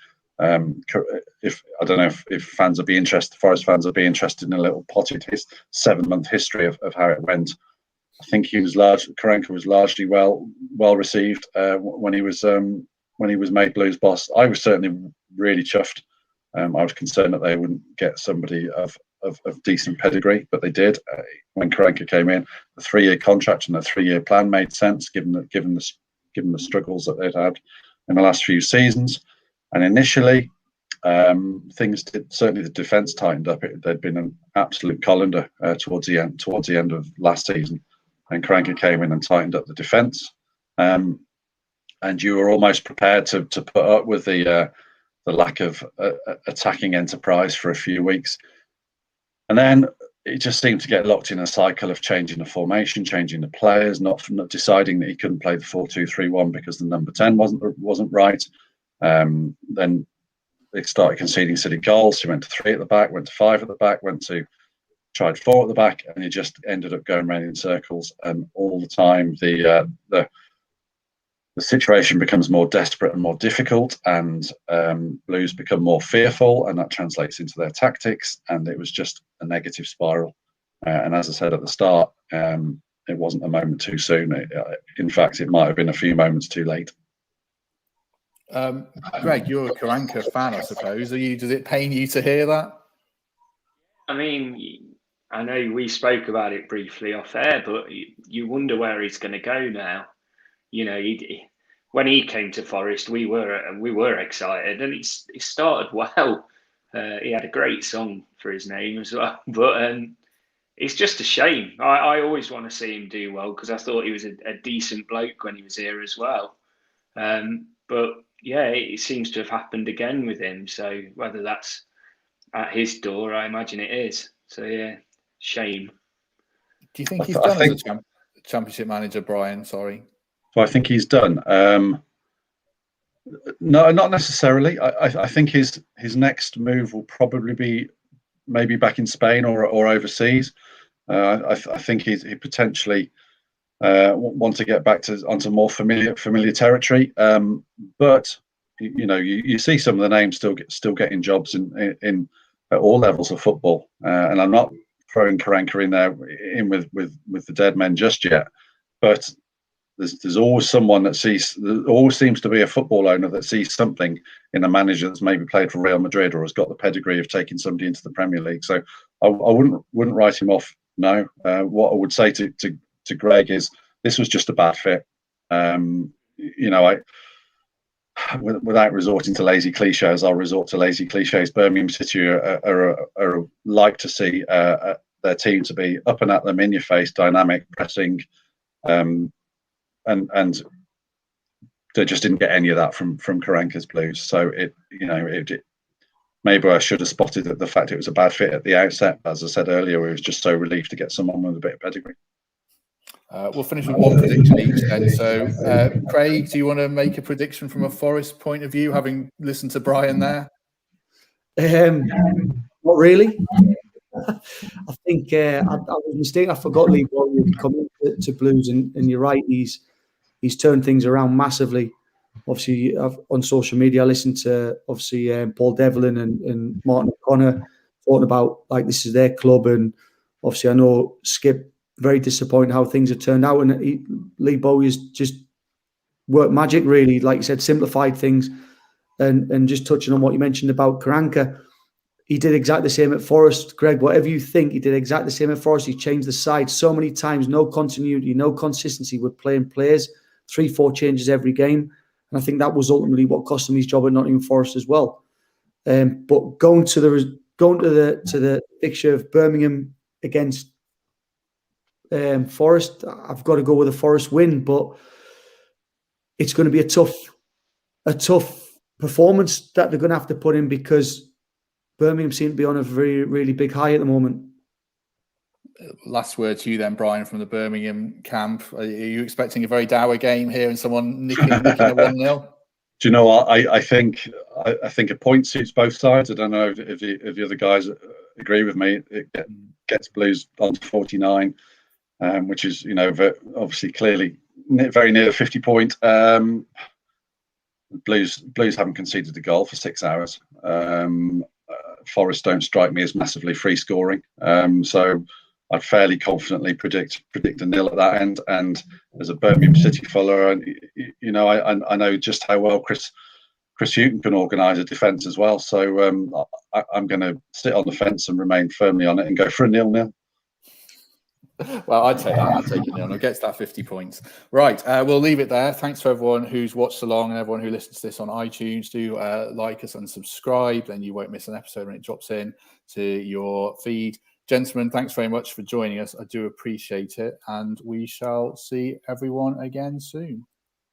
If I don't know if fans would be interested, Forest fans would be interested in a little potted 7-month history of how it went. I think Karanka was largely well received when he was made Blues boss. I was certainly really chuffed. I was concerned that they wouldn't get somebody of decent pedigree, but they did. When Karanka came in, the 3-year contract and the 3-year plan made sense, given the struggles that they'd had in the last few seasons. And initially, things did. Certainly, the defence tightened up. There'd been an absolute colander towards the end of last season, and Karanka came in and tightened up the defence. And you were almost prepared to put up with the lack of attacking enterprise for a few weeks, and then it just seemed to get locked in a cycle of changing the formation, changing the players, not deciding that he couldn't play the 4-2-3-1 because the number 10 wasn't right. Then they started conceding silly goals. He went to 3 at the back, went to 5 at the back, tried 4 at the back, and he just ended up going around in circles. And all the time, the situation becomes more desperate and more difficult, and Blues become more fearful, and that translates into their tactics. And it was just a negative spiral. And as I said at the start, it wasn't a moment too soon. In fact, it might have been a few moments too late. Greg, you're a Karanka fan, I suppose. Does it pain you to hear that? I mean, I know we spoke about it briefly off air, but you wonder where he's going to go now. You know, when he came to Forest, we were excited, and he started well. He had a great song for his name as well, but it's just a shame. I always want to see him do well, because I thought he was a decent bloke when he was here as well. But yeah, it seems to have happened again with him. So whether that's at his door, I imagine it is. So yeah, shame. Do you think he's done as a championship manager, Brian? Sorry. So I think he's done. No, not necessarily. I think his next move will probably be maybe back in Spain or overseas. I think he potentially want to get back onto more familiar territory. But you know, you see some of the names still getting jobs in at all levels of football. And I'm not throwing Karanka in with the dead men just yet. But there's always someone that sees. There always seems to be a football owner that sees something in a manager that's maybe played for Real Madrid or has got the pedigree of taking somebody into the Premier League. So I wouldn't write him off. No. What I would say to Greg is this was just a bad fit. You know, without resorting to lazy cliches, I'll resort to lazy cliches. Birmingham City are like to see their team to be up and at them, in your face, dynamic, pressing. And they just didn't get any of that from Karanka's Blues. So it maybe I should have spotted the fact it was a bad fit at the outset. As I said earlier, we was just so relieved to get someone with a bit of pedigree. We'll finish with one prediction each then. So, Craig, do you want to make a prediction from a Forest point of view, having listened to Brian there? Not really. I think I was mistaken. I forgot Lee Bowyer had come to Blues, and you're right. He's turned things around massively. Obviously, on social media, I listened to Paul Devlin and Martin O'Connor talking about like this is their club, and obviously I know Skip very disappointed how things have turned out, and Lee Bowyer's just worked magic really, like you said, simplified things, and just touching on what you mentioned about Karanka. He did exactly the same at Forest. Greg, whatever you think, he did exactly the same at Forest. He changed the side so many times, no continuity, no consistency with playing players, 3-4 changes every game. And I think that was ultimately what cost him his job at Nottingham Forest as well. But going to the fixture of Birmingham against Forest, I've got to go with a Forest win, but it's going to be a tough performance that they're going to have to put in because Birmingham seem to be on a very, really big high at the moment. Last word to you then, Brian, from the Birmingham camp. Are you expecting a very dour game here and someone nicking a 1-0? Do you know what? I think a point suits both sides. I don't know if the other guys agree with me. It gets Blues on to 49, which is obviously clearly very near the 50 point. Blues haven't conceded a goal for 6 hours. Forest don't strike me as massively free scoring. So I'd fairly confidently predict a nil at that end. And as a Birmingham City follower, I know just how well Chris Hughton can organise a defence as well. So I'm going to sit on the fence and remain firmly on it and go for a 0-0. Well, I'd take that. I'd take it 0-0. Gets that 50 points. Right, we'll leave it there. Thanks for everyone who's watched along and everyone who listens to this on iTunes. Do like us and subscribe, then you won't miss an episode when it drops in to your feed. Gentlemen, thanks very much for joining us. I do appreciate it, and we shall see everyone again soon.